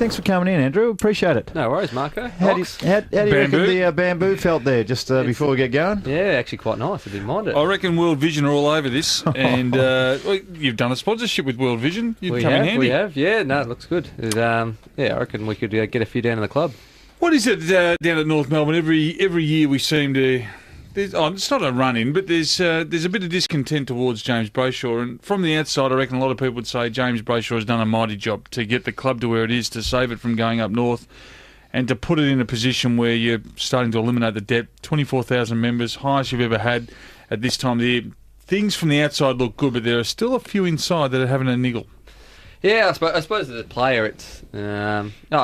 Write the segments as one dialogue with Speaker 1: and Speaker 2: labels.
Speaker 1: Thanks for coming in, Andrew. Appreciate it.
Speaker 2: No worries, Marco.
Speaker 1: How do you reckon the bamboo felt there just before we get going?
Speaker 2: Yeah, actually quite nice. I didn't mind it.
Speaker 3: I reckon World Vision are all over this, and you've done a sponsorship with World Vision. You'd come in handy.
Speaker 2: We have. Yeah, no, it looks good. I reckon we could get a few down in the club.
Speaker 3: What is it down at North Melbourne? Every year we seem to... it's not a run-in, but there's a bit of discontent towards James Brayshaw. And from the outside, I reckon a lot of people would say James Brayshaw has done a mighty job to get the club to where it is, to save it from going up north, and to put it in a position where you're starting to eliminate the debt. 24,000 members, highest you've ever had at this time of the year. Things from the outside look good, but there are still a few inside that are having a niggle.
Speaker 2: Yeah, I suppose as a player, it's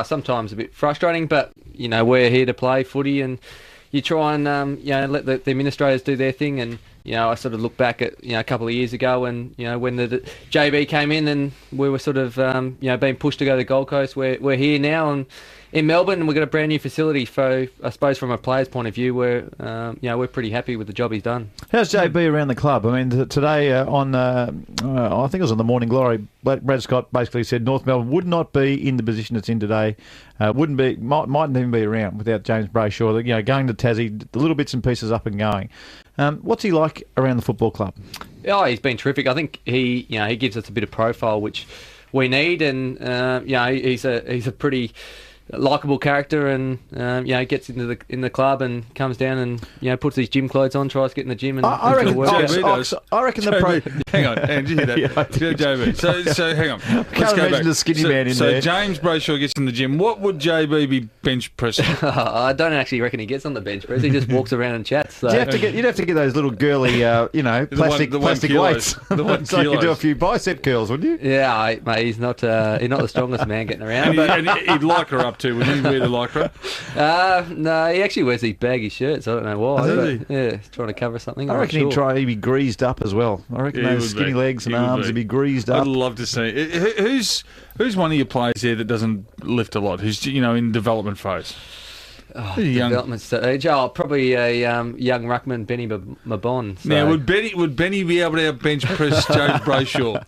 Speaker 2: sometimes a bit frustrating, but we're here to play footy, and you try and let the administrators do their thing. And I sort of look back at a couple of years ago, and when the JB came in, and we were sort of being pushed to go to the Gold Coast. We're here now, and in Melbourne, and we've got a brand new facility. So I suppose from a player's point of view, we're pretty happy with the job he's done.
Speaker 1: How's JB around the club? I mean, today I think it was on the Morning Glory, Brad Scott basically said North Melbourne would not be in the position it's in today. Mightn't even be around without James Brayshaw. Going to Tassie, the little bits and pieces up and going. What's he like around the football club?
Speaker 2: Oh, he's been terrific. I think he gives us a bit of profile which we need, and he's a pretty likeable character, and gets in the club and comes down and puts his gym clothes on, tries to get in the gym and
Speaker 1: I reckon the pro.
Speaker 3: Hang on, did you hear that? JB. So hang on.
Speaker 1: Can't imagine the skinny man in there.
Speaker 3: So James Brayshaw gets in the gym. What would JB be bench pressing?
Speaker 2: I don't actually reckon he gets on the bench press. He just walks around and chats. So.
Speaker 1: You'd have to get those little girly, plastic weights. It's like you do a few bicep curls, wouldn't you?
Speaker 2: Yeah, mate. He's not the strongest man getting around.
Speaker 3: And he'd like her up too, wouldn't he? Wear the lycra?
Speaker 2: No, he actually wears these baggy shirts. I don't know why. Yeah, he's trying to cover something.
Speaker 1: I reckon he'd be greased up as well. I reckon those skinny legs and arms would be greased up.
Speaker 3: I'd love to see it. Who's one of your players there that doesn't lift a lot? Who's in development phase?
Speaker 2: Development stage. probably a young ruckman, Benny Mabon. So.
Speaker 3: Now, would Benny be able to bench press James Brayshaw?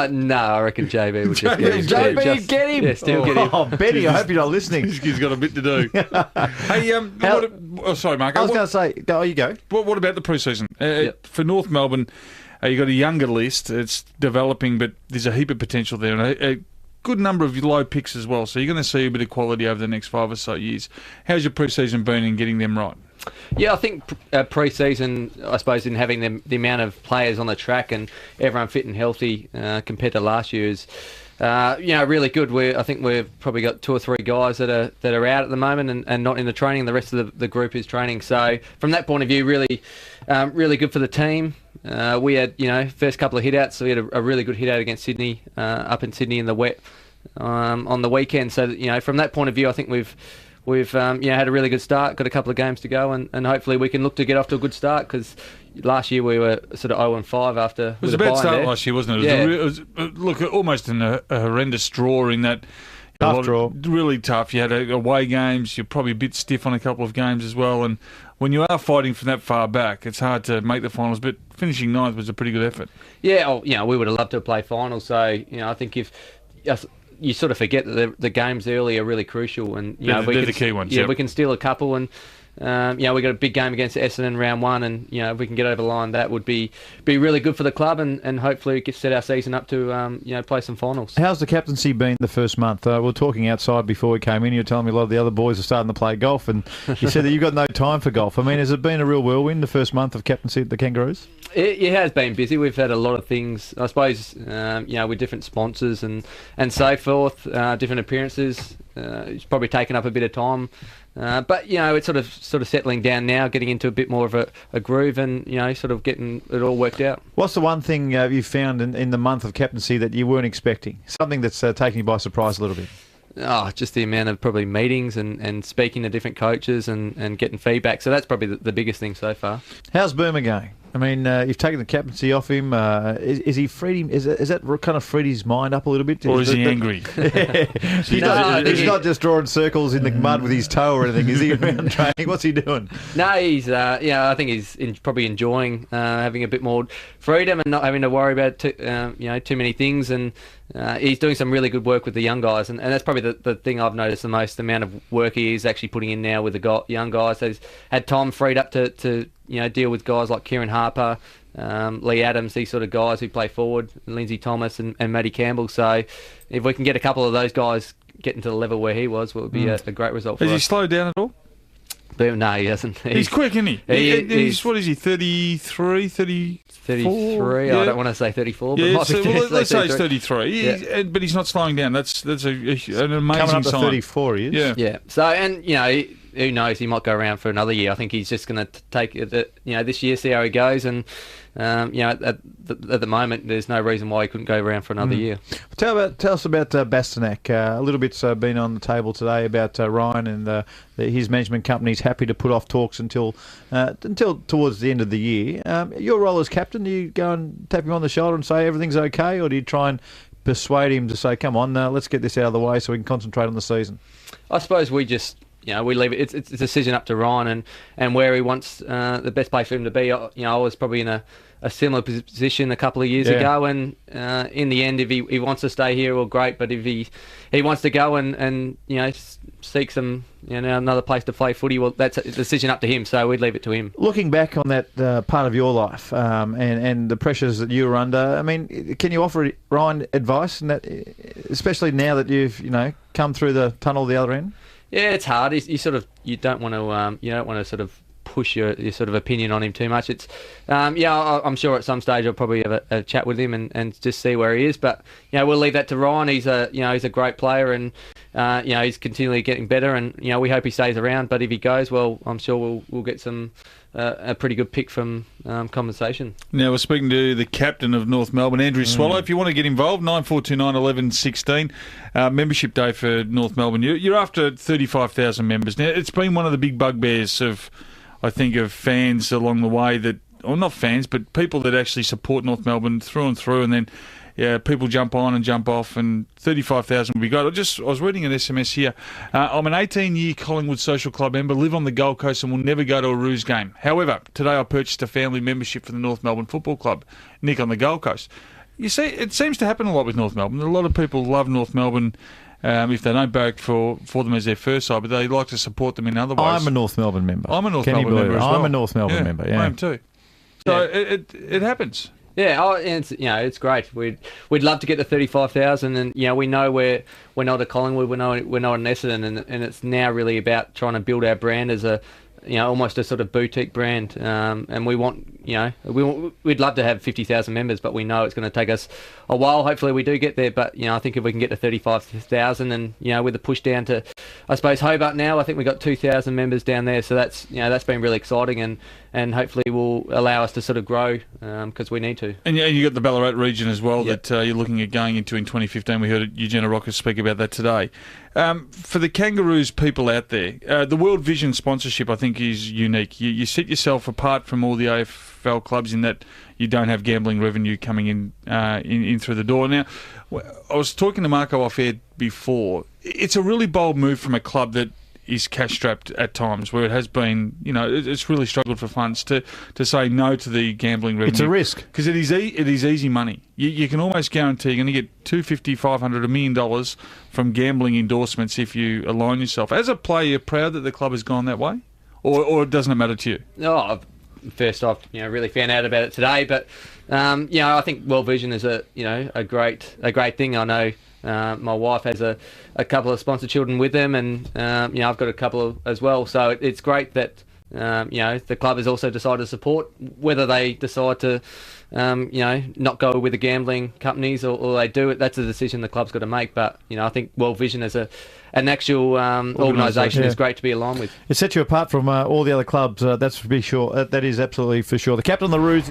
Speaker 2: No, I reckon JB would just get him.
Speaker 1: JB, get him!
Speaker 2: Yeah, still get him.
Speaker 1: Oh, Benny, I hope you're not listening.
Speaker 3: He's got a bit to do. Hey, sorry, Marco.
Speaker 1: I was going to say, you go.
Speaker 3: What about the pre-season? For North Melbourne, you've got a younger list. It's developing, but there's a heap of potential there. And a good number of low picks as well. So you're going to see a bit of quality over the next 5 or so years. How's your pre-season been in getting them right?
Speaker 2: Yeah, I think pre-season, I suppose, in having the amount of players on the track and everyone fit and healthy compared to last year is really good. I think we've probably got 2 or 3 guys that are out at the moment and not in the training. The rest of the group is training. So from that point of view, really good for the team. We had first couple of hit-outs, so we had a really good hit-out against Sydney, up in Sydney in the wet on the weekend. So from that point of view, I think we've had a really good start, got a couple of games to go, and hopefully we can look to get off to a good start, because last year we were sort of 0-5 after.
Speaker 3: It was a bad start last year, wasn't it? It was almost a horrendous draw in that.
Speaker 1: Tough draw.
Speaker 3: Really tough. You had away games, you're probably a bit stiff on a couple of games as well, and when you are fighting from that far back, it's hard to make the finals, but finishing 9th was a pretty good effort.
Speaker 2: Yeah, we would have loved to play finals, so I think if you sort of forget that the games early are really crucial, and
Speaker 3: they're the key ones.
Speaker 2: Yeah, we can steal a couple, and we got a big game against SEN in round 1, and if we can get over the line, that would be really good for the club, and hopefully get set our season up to play some finals.
Speaker 1: How's the captaincy been the first month? We were talking outside before we came in. You were telling me a lot of the other boys are starting to play golf, and you said that you've got no time for golf. I mean, has it been a real whirlwind the first month of captaincy at the Kangaroos?
Speaker 2: It has been busy. We've had a lot of things, I suppose, with different sponsors and so forth, different appearances. It's probably taken up a bit of time. But it's sort of settling down now, getting into a bit more of a groove, and sort of getting it all worked out.
Speaker 1: What's the one thing you found in the month of captaincy that you weren't expecting? Something that's taken you by surprise a little bit?
Speaker 2: Just the amount of probably meetings and speaking to different coaches and getting feedback. So that's probably the biggest thing so far.
Speaker 1: How's Burma going? I mean, you've taken the captaincy off him. Is he freed him? Is that kind of freed his mind up a little bit?
Speaker 3: Or is he angry?
Speaker 1: He's not just drawing circles in the mud with his toe or anything. Is he around training? What's he doing?
Speaker 2: No, he's. I think he's probably enjoying having a bit more freedom and not having to worry about too many things, and he's doing some really good work with the young guys, and that's probably the thing I've noticed the most, the amount of work he is actually putting in now with the young guys. So he's had time freed up to deal with guys like Kieran Harper, Lee Adams, these sort of guys who play forward, Lindsay Thomas and Matty Campbell. So if we can get a couple of those guys getting to the level where he was, well, it would be a great result for us.
Speaker 3: Has he slowed down at all?
Speaker 2: But no, he hasn't.
Speaker 3: He's quick, isn't he? He's what is he, 33,
Speaker 2: 33?
Speaker 3: Yeah.
Speaker 2: I don't want to say 34, but
Speaker 3: Yeah,
Speaker 2: might be
Speaker 3: let's say he's
Speaker 2: 33.
Speaker 3: 33.
Speaker 2: Yeah.
Speaker 3: But he's not slowing down. That's an amazing
Speaker 1: Coming up to
Speaker 3: sign.
Speaker 1: 34, he is.
Speaker 3: Yeah.
Speaker 2: Yeah. So, and who knows? He might go around for another year. I think he's just going to take it, this year, see how he goes, and at the moment, there's no reason why he couldn't go around for another year.
Speaker 1: Tell us about Bastanak. A little bit's been on the table today about Ryan and his management company's happy to put off talks until towards the end of the year. Your role as captain, do you go and tap him on the shoulder and say everything's okay, or do you try and persuade him to say, come on, let's get this out of the way so we can concentrate on the season?
Speaker 2: I suppose we just... we leave it. It's a decision up to Ryan and where he wants the best place for him to be. I was probably in a similar position a couple of years ago, and in the end, if he wants to stay here, well, great. But if he wants to go and seek some another place to play footy, well, that's a decision up to him. So we'd leave it to him.
Speaker 1: Looking back on that part of your life and the pressures that you were under, I mean, can you offer Ryan advice, in that, especially now that you've come through the tunnel the other end?
Speaker 2: Yeah, it's hard. You don't want to sort of push your sort of opinion on him too much. It's I'm sure at some stage I'll probably have a chat with him and just see where he is. But we'll leave that to Ryan. He's a great player, and he's continually getting better, and we hope he stays around. But if he goes, well, I'm sure we'll get some a pretty good pick from compensation.
Speaker 3: Now we're speaking to the captain of North Melbourne, Andrew Swallow. If you want to get involved, 9429 11 16. Membership day for North Melbourne. You're after 35,000 members. Now it's been one of the big bugbears of fans along the way or not fans, but people that actually support North Melbourne through and through, and then people jump on and jump off, and 35,000 would be great. I was reading an SMS here. I'm an 18-year Collingwood Social Club member, live on the Gold Coast and will never go to a Roos game. However, today I purchased a family membership for the North Melbourne Football Club, Nick, on the Gold Coast. You see, it seems to happen a lot with North Melbourne. A lot of people love North Melbourne if they don't barrack for them as their first side, but they like to support them in other ways.
Speaker 1: I'm a North Melbourne member.
Speaker 3: I'm a North Melbourne member as well.
Speaker 1: I'm a North Melbourne member, yeah.
Speaker 3: I am too. So it happens.
Speaker 2: Yeah, and it's great. We'd love to get to 35,000, and we know we're not a Collingwood, we're not an Essendon, and it's now really about trying to build our brand as a almost a sort of boutique brand, and we'd love to have 50,000 members, but we know it's going to take us a while. Hopefully we do get there, but I think if we can get to 35,000, and with the push down to, I suppose, Hobart now, I think we've got 2,000 members down there, so that's that's been really exciting, and hopefully will allow us to sort of grow because we need to. And
Speaker 3: you got the Ballarat region as well that you're looking at going into in 2015. We heard Eugenia Rockers speak about that today. For the Kangaroos people out there, the World Vision sponsorship, I think, is unique. You set yourself apart from all the AFL clubs in that you don't have gambling revenue coming in through the door. Now, I was talking to Marco off air before. It's a really bold move from a club that is cash-strapped at times, where it has been, it's really struggled for funds to say no to the gambling revenue.
Speaker 1: It's a risk.
Speaker 3: Because it is easy money. You can almost guarantee you're going to get $250, $500, $1 million from gambling endorsements if you align yourself. As a player, you're proud that the club has gone that way? Or doesn't it matter to you?
Speaker 2: No, first off, really found out about it today, but I think World Vision is a great thing. I know my wife has a couple of sponsored children with them, and I've got a couple as well. So it's great that the club has also decided to support. Whether they decide to not go with the gambling companies or they do it, that's a decision the club's got to make. But I think World Vision as an actual organisation is great to be aligned with.
Speaker 1: It sets you apart from all the other clubs. That's for sure. That is absolutely for sure. The captain of the Roos.